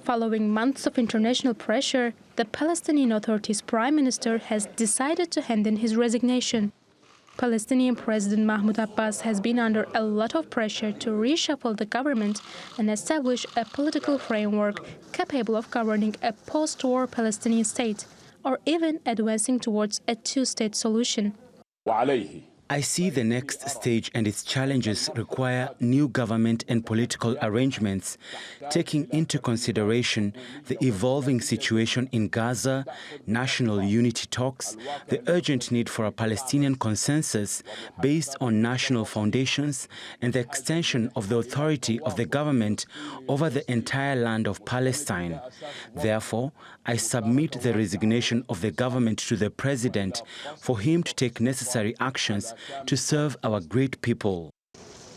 Following months of international pressure, the Palestinian Authority's Prime Minister has decided to hand in his resignation. Palestinian President Mahmoud Abbas has been under a lot of pressure to reshuffle the government and establish a political framework capable of governing a post-war Palestinian state, or even advancing towards a two-state solution. I see the next stage and its challenges require new government and political arrangements, taking into consideration the evolving situation in Gaza, national unity talks, the urgent need for a Palestinian consensus based on national foundations, and the extension of the authority of the government over the entire land of Palestine. Therefore, I submit the resignation of the government to the President for him to take necessary actions to serve our great people.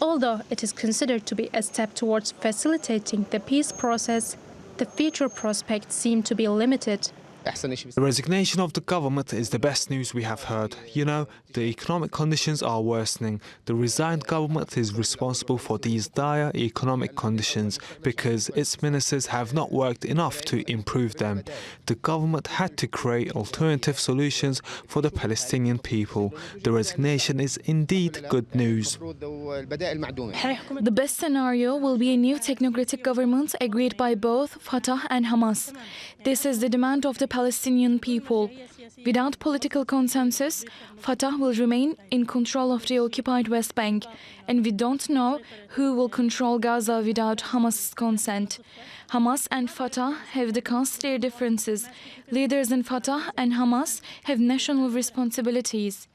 Although it is considered to be a step towards facilitating the peace process, the future prospects seem to be limited. The resignation of the government is the best news we have heard. You know, the economic conditions are worsening. The resigned government is responsible for these dire economic conditions because its ministers have not worked enough to improve them. The government had to create alternative solutions for the Palestinian people. The resignation is indeed good news. The best scenario will be a new technocratic government agreed by both Fatah and Hamas. This is the demand of the Palestinian people. Without political consensus, Fatah will remain in control of the occupied West Bank, and we don't know who will control Gaza without Hamas' consent. Hamas and Fatah have discussed their differences. Leaders in Fatah and Hamas have national responsibilities.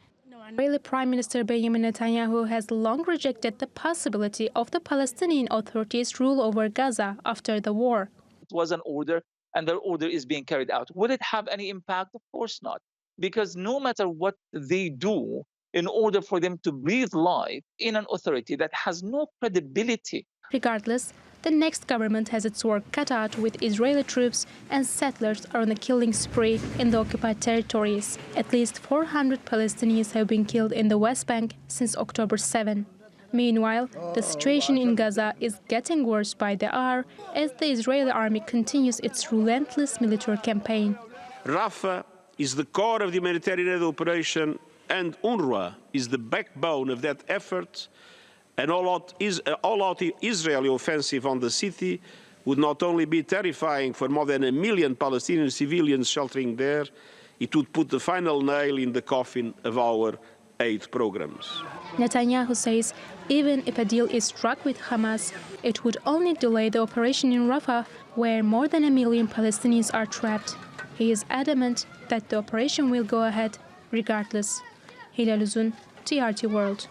Israeli Prime Minister Benjamin Netanyahu has long rejected the possibility of the Palestinian Authority's rule over Gaza after the war. It was an order, and their order is being carried out. Will it have any impact? Of course not. Because no matter what they do, in order for them to breathe life in an authority that has no credibility. Regardless, the next government has its work cut out with Israeli troops and settlers are on a killing spree in the occupied territories. At least 400 Palestinians have been killed in the West Bank since October 7. Meanwhile, the situation in Gaza is getting worse by the hour as the Israeli army continues its relentless military campaign. Rafah is the core of the humanitarian aid operation, and UNRWA is the backbone of that effort. An all-out Israeli offensive on the city would not only be terrifying for more than 1 million Palestinian civilians sheltering there, it would put the final nail in the coffin of our aid programs. Netanyahu says even if a deal is struck with Hamas, it would only delay the operation in Rafah, where more than 1 million Palestinians are trapped. He is adamant that the operation will go ahead regardless. Hilal Uzun, TRT World.